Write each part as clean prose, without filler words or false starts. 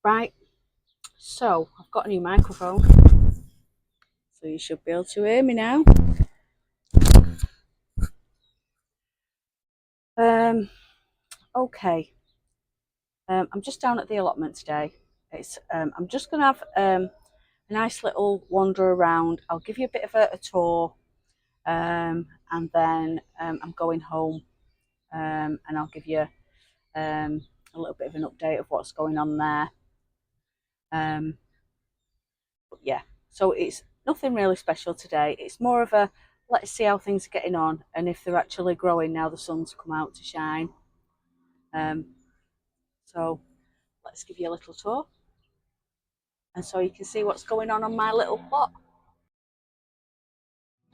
Right, so I've got a new microphone, so you should be able to hear me now. Okay, I'm just down at the allotment today. I'm just going to have a nice little wander around. I'll give you a bit of a tour, and then I'm going home, and I'll give you a little bit of an update of what's going on there. But yeah, so it's nothing really special today. It's more of a let's see how things are getting on and if they're actually growing now the sun's come out to shine. So let's give you a little tour, and so you can see what's going on my little plot.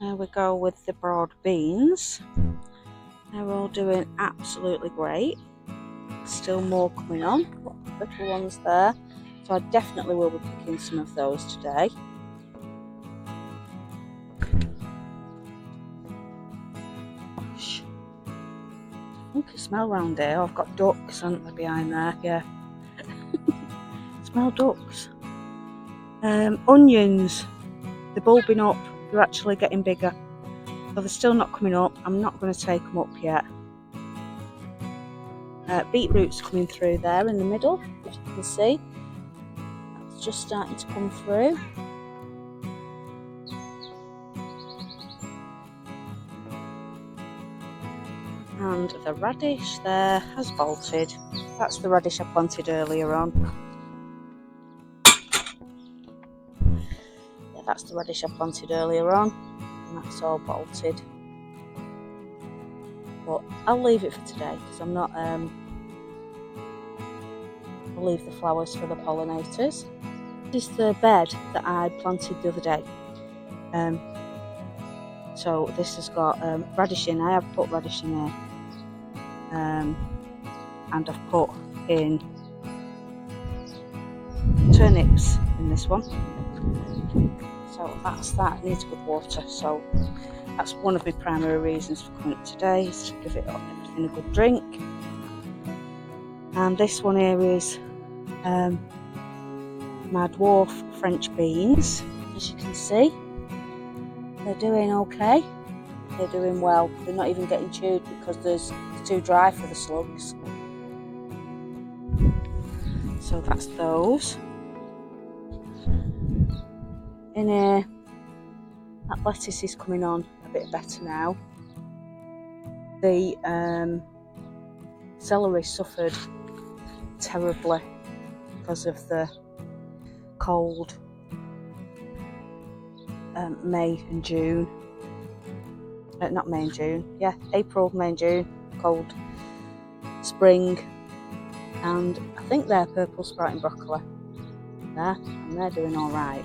There we go with the broad beans. They're all doing absolutely great. Still more coming on, little ones there. So I definitely will be picking some of those today. Gosh, funky smell round here. I've got ducks, aren't they, behind there? Yeah. Smell ducks. Onions, they're bulbing up. They're actually getting bigger. So they're still not coming up. I'm not going to take them up yet. Beetroot's coming through there in the middle, as you can see. That's just starting to come through. And the radish there has bolted. That's the radish I planted earlier on. Yeah, that's the radish I planted earlier on, and that's all bolted. But I'll leave it for today because I'm not. I'll leave the flowers for the pollinators. This is the bed that I planted the other day. So this has got radish in. I have put radish in there. And I've put in turnips in this one. So that's that. It needs good water. So that's one of my primary reasons for coming up today, is to give it everything a good drink. And this one here is my dwarf French beans. As you can see, they're doing okay. They're doing well. They're not even getting chewed because it's too dry for the slugs. So that's those. In here, that lettuce is coming on a bit better now. The celery suffered terribly because of the cold May and June. Not May and June, yeah, April, May and June, cold spring. And I think they're purple sprouting broccoli there, and they're doing all right.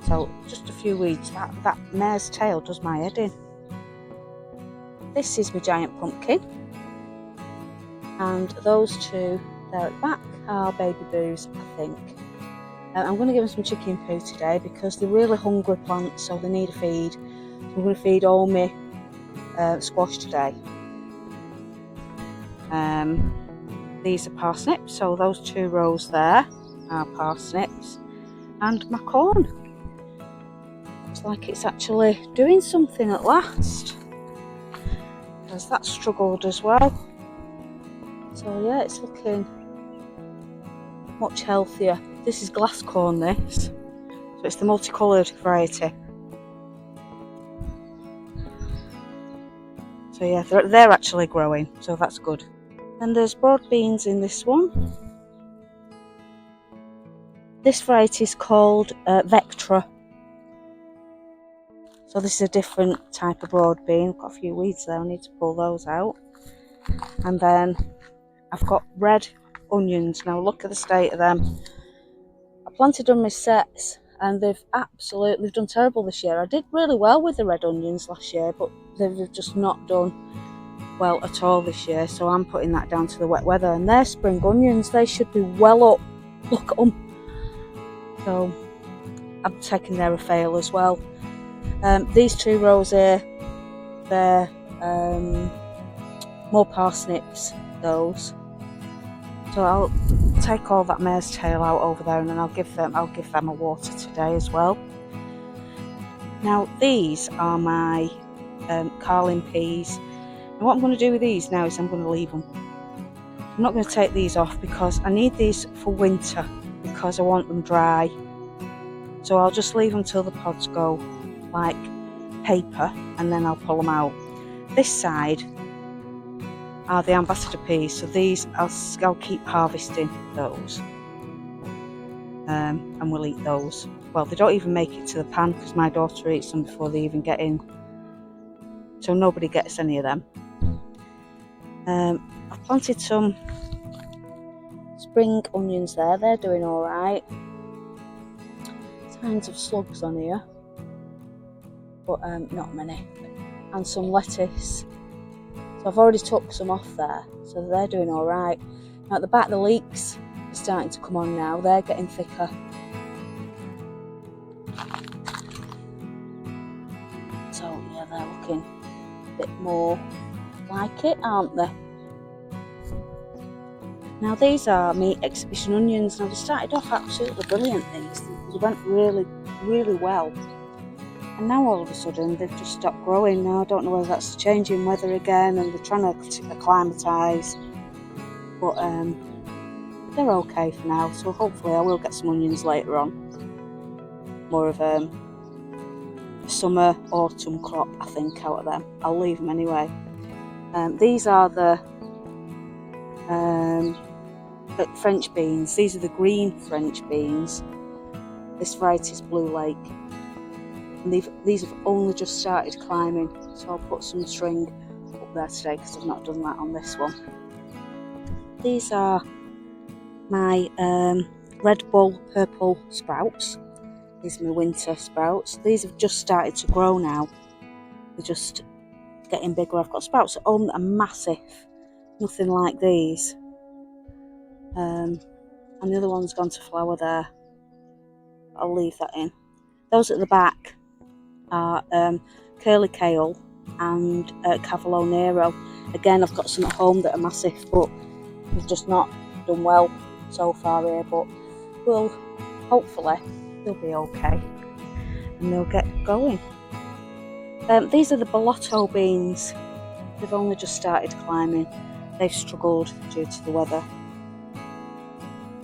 So just a few weeds. That mare's tail does my head in. This is my giant pumpkin, and those two there at the back are baby boos, I think. I'm going to give them some chicken poo today because they're really hungry plants, so they need a feed. So I'm going to feed all my squash today. These are parsnips, so those 2 rows there are parsnips, and my corn. Looks like it's actually doing something at last, because that struggled as well. So yeah, it's looking much healthier. This is glass corn, this, so it's the multicoloured variety. So yeah, they're actually growing, so that's good. And there's broad beans in this one. This variety is called Vectra. So this is a different type of broad bean. I've got a few weeds there, I need to pull those out. And then I've got red onions. Now look at the state of them. I planted them in sets and they've done terrible this year. I did really well with the red onions last year, but they've just not done well at all this year. So I'm putting that down to the wet weather. And they're spring onions, they should be well up. Look at them. So I'm taking they're a fail as well. These 2 rows here, they're more parsnips, those. So I'll take all that mare's tail out over there, and then I'll give them a water today as well. Now these are my carling peas, and what I'm going to do with these now is I'm going to leave them. I'm not going to take these off because I need these for winter, because I want them dry. So I'll just leave them till the pods go like paper, and then I'll pull them out. This side are the ambassador peas, so these I'll keep harvesting those, and we'll eat those. Well, they don't even make it to the pan because my daughter eats them before they even get in, so nobody gets any of them. I've planted some spring onions there, they're doing alright. Signs of slugs on here, but not many. And some lettuce. So I've already took some off there, so they're doing alright. Now at the back the leeks are starting to come on now, they're getting thicker. So yeah, they're looking a bit more like it, aren't they? Now these are my exhibition onions. Now they started off absolutely brilliant, these. They went really, really well. And now all of a sudden they've just stopped growing. Now I don't know whether that's the changing weather again and they're trying to acclimatise. But they're okay for now. So hopefully I will get some onions later on. More of a summer, autumn crop, I think, out of them. I'll leave them anyway. These are the French beans. These are the green French beans. This variety is Blue Lake, and these have only just started climbing, so I'll put some string up there today because I've not done that on this one. These are my Red Bull purple sprouts. These are my winter sprouts. These have just started to grow now. They're just getting bigger. I've got sprouts at home that are massive, nothing like these. And the other one's gone to flower there. I'll leave that in. Those at the back are curly kale and Cavolo Nero. Again, I've got some at home that are massive, but they've just not done well so far here. But well, hopefully they'll be okay and they'll get going. These are the Bellotto beans. They've only just started climbing. They've struggled due to the weather.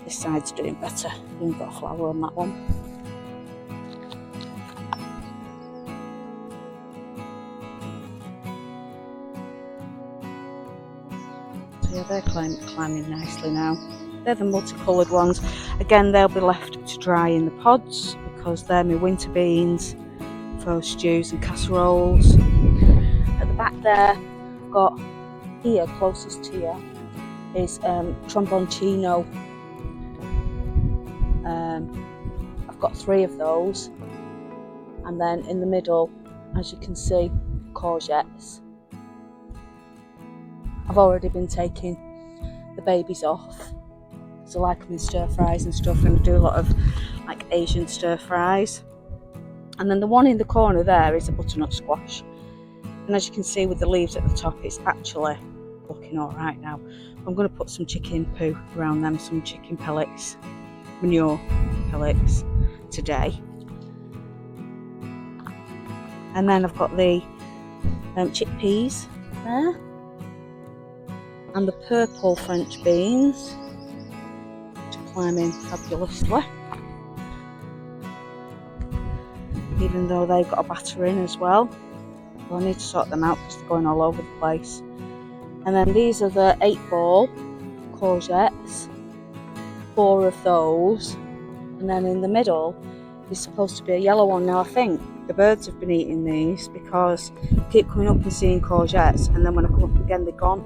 This side's doing better. We've got a flower on that one. So yeah, they're climbing nicely now. They're the multicoloured ones. Again, they'll be left to dry in the pods because they're my winter beans for stews and casseroles. At the back there, I've got here, closest to you, is tromboncino. I've got 3 of those, and then in the middle, as you can see, courgettes. I've already been taking the babies off because I like them in stir fries and stuff, and I do a lot of like Asian stir fries. And then the one in the corner there is a butternut squash, and as you can see with the leaves at the top, it's actually looking all right now. I'm going to put some chicken poo around them, some chicken pellets, manure pellets today. And then I've got the chickpeas there, and the purple French beans, which are climbing fabulously, even though they've got a batter in as well. So I need to sort them out because they're going all over the place. And then these are the 8-ball courgettes, 4 of those, and then in the middle is supposed to be a yellow one. Now I think the birds have been eating these because I keep coming up and seeing courgettes, and then when I come up again they're gone.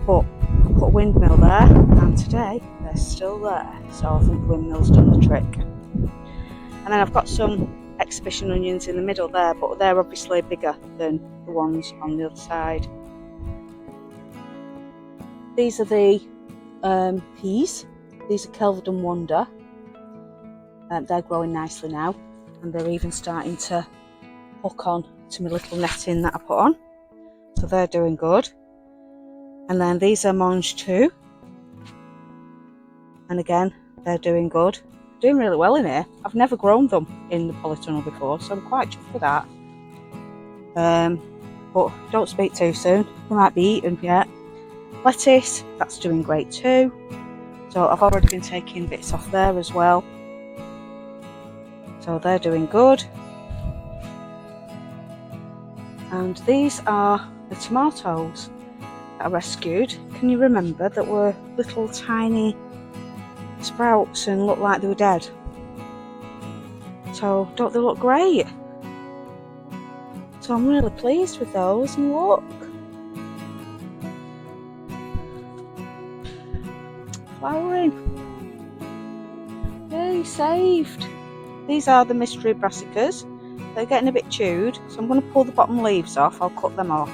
But I put a windmill there, and today they're still there, so I think the windmill's done the trick. And then I've got some exhibition onions in the middle there, but they're obviously bigger than the ones on the other side. These are the peas. These are Kelvedon Wonder. They're growing nicely now, and they're even starting to hook on to my little netting that I put on. So they're doing good. And then these are Mange too. And again, they're doing good. Doing really well in here. I've never grown them in the polytunnel before, so I'm quite chuffed with that. But don't speak too soon, they might be eaten yet. Lettuce, that's doing great too. So I've already been taking bits off there as well. So they're doing good. And these are the tomatoes that I rescued. Can you remember that were little tiny sprouts and looked like they were dead? So don't they look great? So I'm really pleased with those, and look, flowering. Yay, saved. These are the mystery brassicas. They're getting a bit chewed, so I'm going to pull the bottom leaves off. I'll cut them off.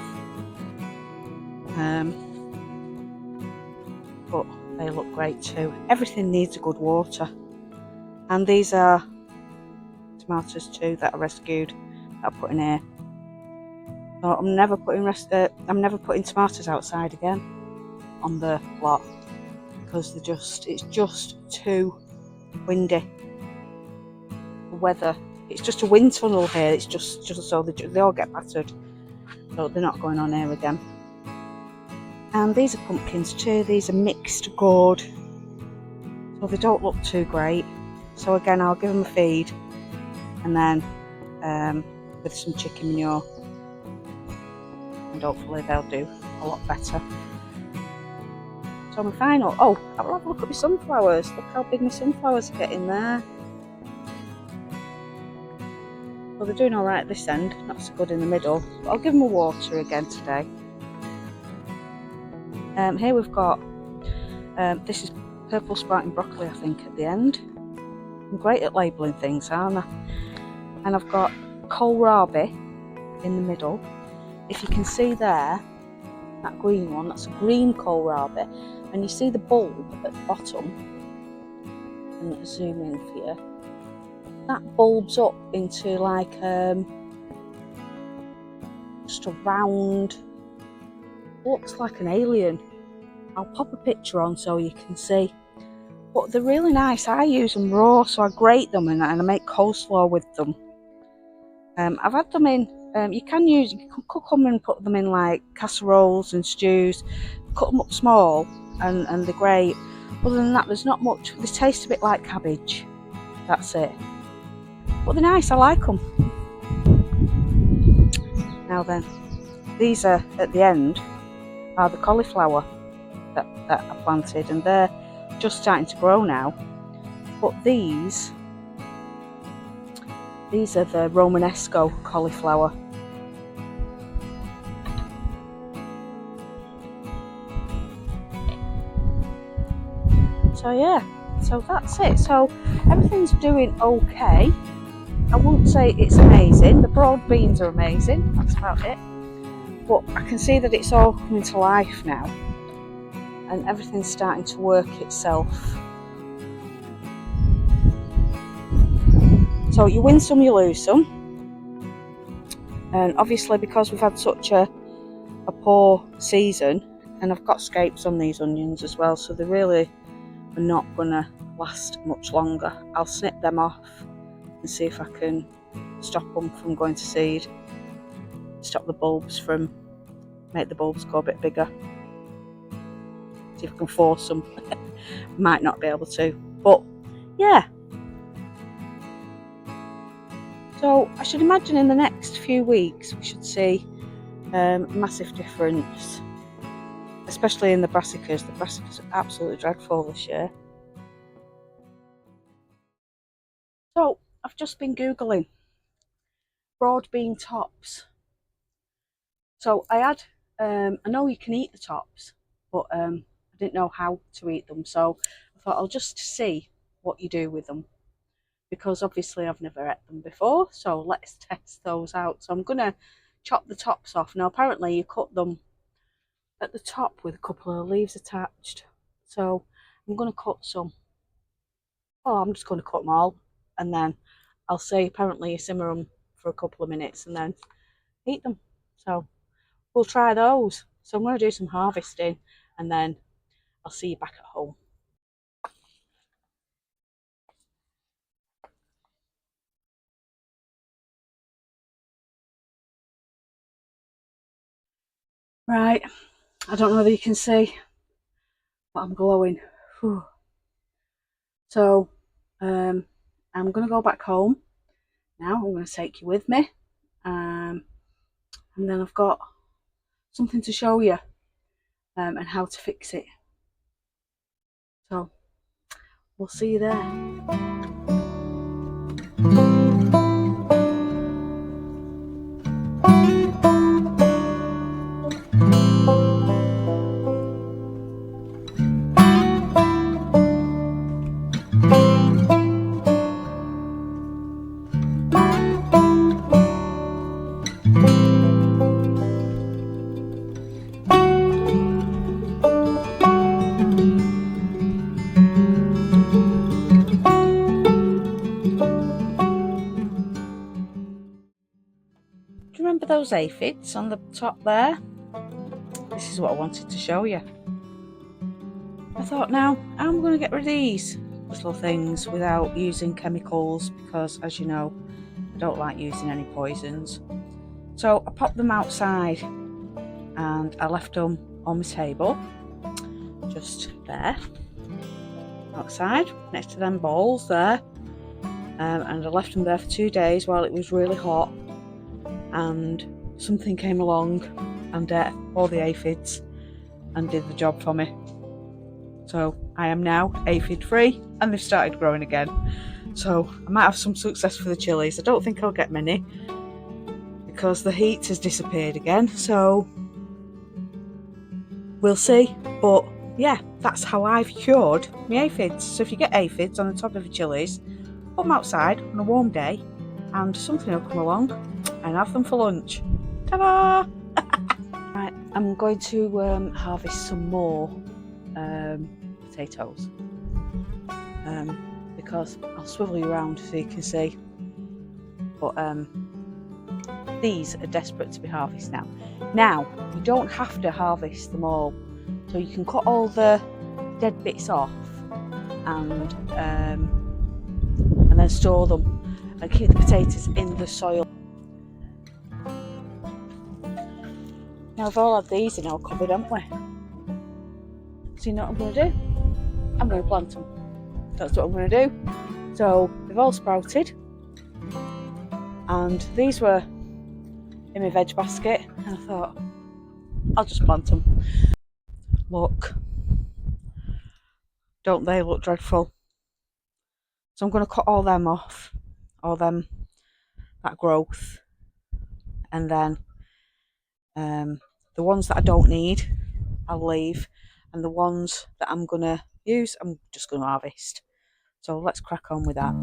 But they look great too. Everything needs a good water. And these are tomatoes too that I rescued, that I put in here. So I'm never putting tomatoes outside again on the plot because it's just too windy. The weather, it's just a wind tunnel here. It's just so they all get battered, so they're not going on here again. And these are pumpkins too. These are mixed gourd, so they don't look too great. So again, I'll give them a feed, and then with some chicken manure, and hopefully they'll do a lot better. So my final, I'll have a look at my sunflowers. Look how big my sunflowers are getting there. Well, they're doing alright at this end, not so good in the middle, but I'll give them a water again today. Here we've got, this is purple sprouting broccoli, I think, at the end. I'm great at labelling things, aren't I? And I've got kohlrabi in the middle. If you can see there, that green one, that's a green kohlrabi. And you see the bulb at the bottom, and I'll zoom in for you. That bulbs up into like just a round, looks like an alien. I'll pop a picture on so you can see. But they're really nice. I use them raw, so I grate them and I make coleslaw with them. I've had them in, you can cook them and put them in like casseroles and stews. Cut them up small and they're great. Other than that, there's not much. They taste a bit like cabbage. That's it. But they're nice, I like them. Now then, these are at the end are the cauliflower that I planted, and they're just starting to grow now. But these are the Romanesco cauliflower. So yeah, so that's it. So everything's doing okay. I wouldn't say it's amazing. The broad beans are amazing, that's about it. But I can see that it's all coming to life now, and everything's starting to work itself. So you win some, you lose some. And obviously, because we've had such a poor season, and I've got scapes on these onions as well, so they really are not going to last much longer. I'll snip them off and see if I can stop them from going to seed, stop the bulbs from, make the bulbs go a bit bigger. See if I can force them. Might not be able to, but yeah. So I should imagine in the next few weeks we should see a massive difference, especially in the brassicas. The brassicas are absolutely dreadful this year. So I've just been Googling broad bean tops. So I had, I know you can eat the tops, but I didn't know how to eat them. So I thought I'll just see what you do with them, because obviously I've never ate them before. So let's test those out. So I'm going to chop the tops off. Now apparently you cut them at the top with a couple of leaves attached. So I'm going to cut some. Oh, I'm just going to cut them all, and then I'll say apparently you simmer them for a couple of minutes and then eat them. So we'll try those. So I'm going to do some harvesting, and then I'll see you back at home. Right, I don't know whether you can see, but I'm glowing. Whew. So, I'm going to go back home now. I'm going to take you with me. And then I've got something to show you and how to fix it. So, we'll see you there. Do you remember those aphids on the top there? This is what I wanted to show you. I thought, now I'm going to get rid of these little things without using chemicals, because as you know, I don't like using any poisons. So I popped them outside and I left them on my table, just there, outside, next to them bowls there. And I left them there for 2 days while it was really hot, and something came along and ate all the aphids and did the job for me. So I am now aphid free and they've started growing again. So I might have some success for the chilies. I don't think I'll get many because the heat has disappeared again. So we'll see. But yeah, that's how I've cured my aphids. So if you get aphids on the top of your chilies, put them outside on a warm day and something will come along and have them for lunch. Ta-da! Right, I'm going to harvest some more potatoes because I'll swivel you around so you can see, but these are desperate to be harvested now. You don't have to harvest them all, so you can cut all the dead bits off and then store them and keep the potatoes in the soil. Now we've all had these in our cupboard, haven't we? So you know what I'm going to do? I'm going to plant them. That's what I'm going to do. So they've all sprouted, and these were in my veg basket, and I thought I'll just plant them. Look, don't they look dreadful? So I'm going to cut all them off, that growth, and then the ones that I don't need I'll leave, and the ones that I'm going to use I'm just going to harvest. So let's crack on with that.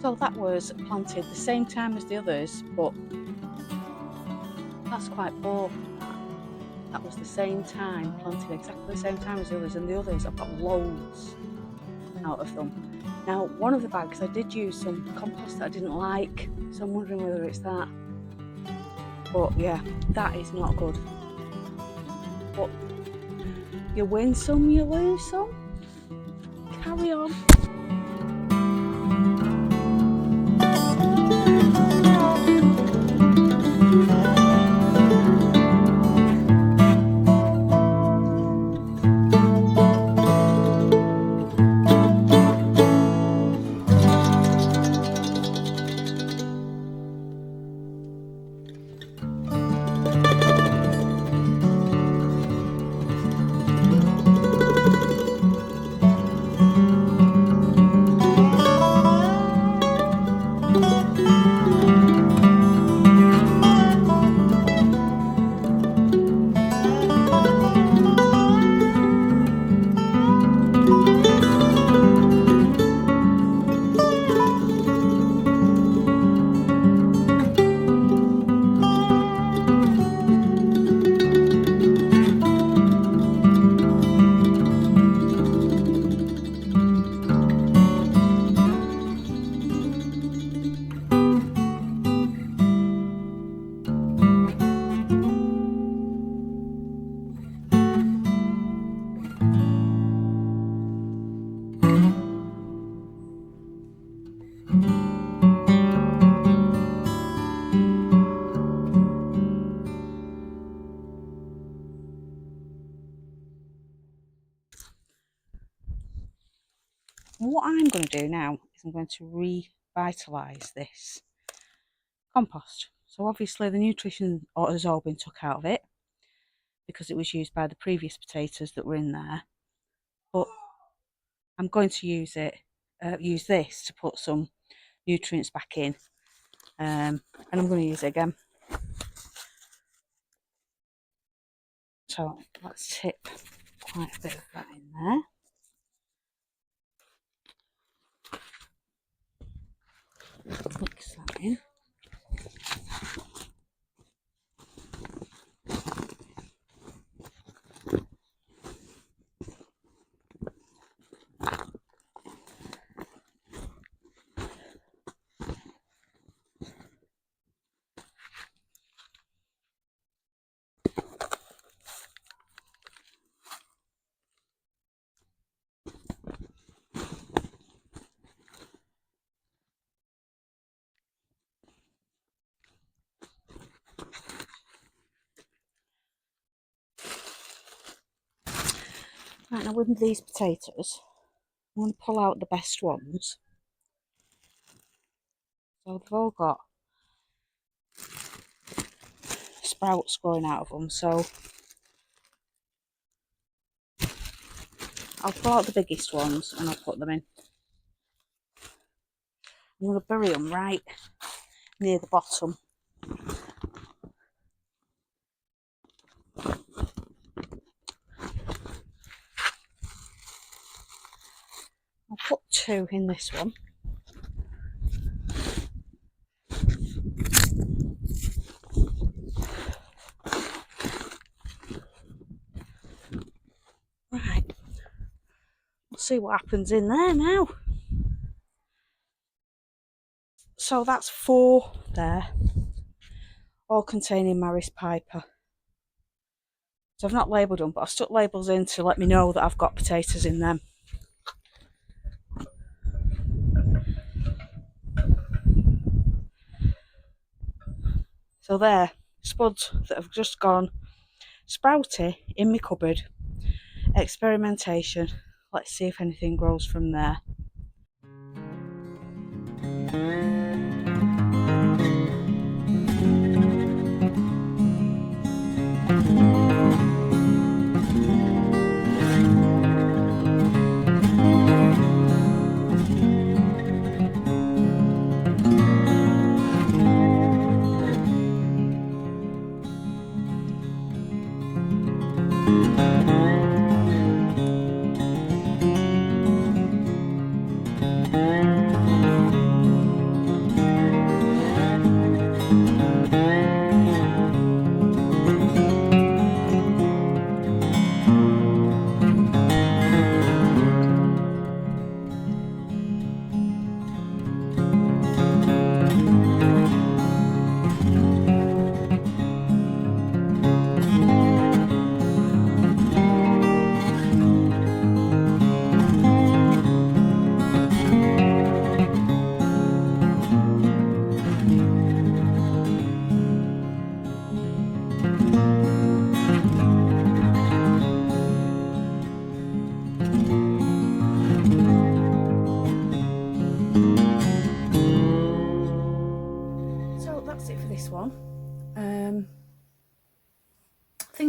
So that was planted the same time as the others, but that's quite poor. That was the same time, planted exactly the same time as the others, and the others I've got loads out of them. Now, one of the bags I did use some compost that I didn't like, so I'm wondering whether it's that. But yeah, that is not good. You win some, you lose some. Carry on. What I'm going to do now is I'm going to revitalise this compost. So obviously the nutrition has all been took out of it because it was used by the previous potatoes that were in there. But I'm going to use this to put some nutrients back in, and I'm going to use it again. So let's tip quite a bit of that in there. Mix that in. Right, now with these potatoes, I'm going to pull out the best ones. So they've all got sprouts growing out of them, so I'll pull out the biggest ones and I'll put them in. I'm going to bury them right near the bottom. I'll put 2 in this one. Right, we'll see what happens in there now. So that's 4 there, all containing Maris Piper. So I've not labelled them, but I've stuck labels in to let me know that I've got potatoes in them. So there, spuds that have just gone sprouty in my cupboard. Experimentation. Let's see if anything grows from there.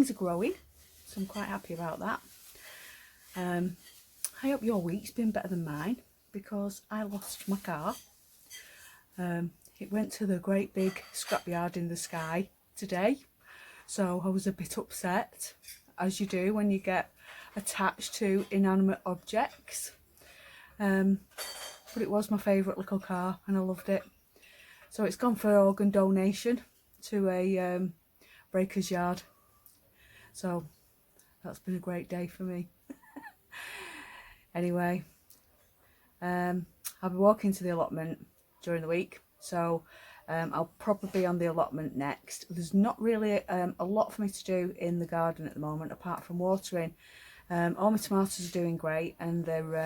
things are growing, so I'm quite happy about that. I hope your week's been better than mine, because I lost my car. It went to the great big scrapyard in the sky today, so I was a bit upset, as you do when you get attached to inanimate objects. But it was my favourite little car and I loved it. So it's gone for organ donation to a breaker's yard. So that's been a great day for me. Anyway, I'll be walking to the allotment during the week, so I'll probably be on the allotment next. There's not really a lot for me to do in the garden at the moment apart from watering. All my tomatoes are doing great, and they're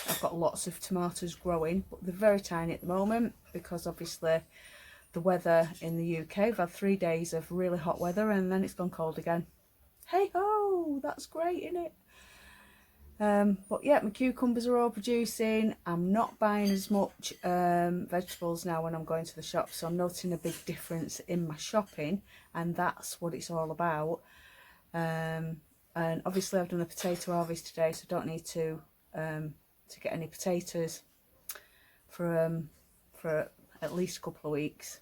I've got lots of tomatoes growing, but they're very tiny at the moment because obviously the weather in the UK, I've had 3 days of really hot weather and then it's gone cold again. Hey ho, that's great, isn't it? But yeah, my cucumbers are all producing. I'm not buying as much vegetables now when I'm going to the shop, so I'm noticing a big difference in my shopping, and that's what it's all about. And obviously I've done a potato harvest today, so I don't need to get any potatoes for at least a couple of weeks,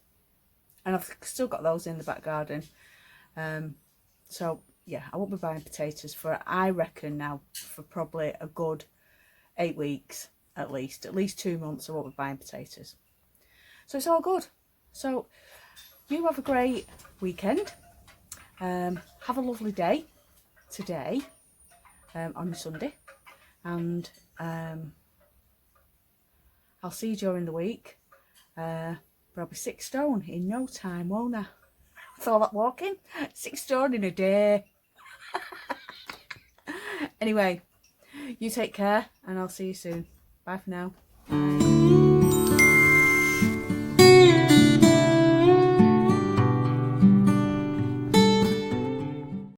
and I've still got those in the back garden. So yeah, I won't be buying potatoes for, I reckon now, for probably a good 8 weeks at least 2 months I won't be buying potatoes. So it's all good. So you have a great weekend. Have a lovely day today on Sunday, and I'll see you during the week. But I'll be 6 stone in no time, won't I? With all that walking, 6 stone in a day. Anyway, you take care and I'll see you soon. Bye for now. Bye.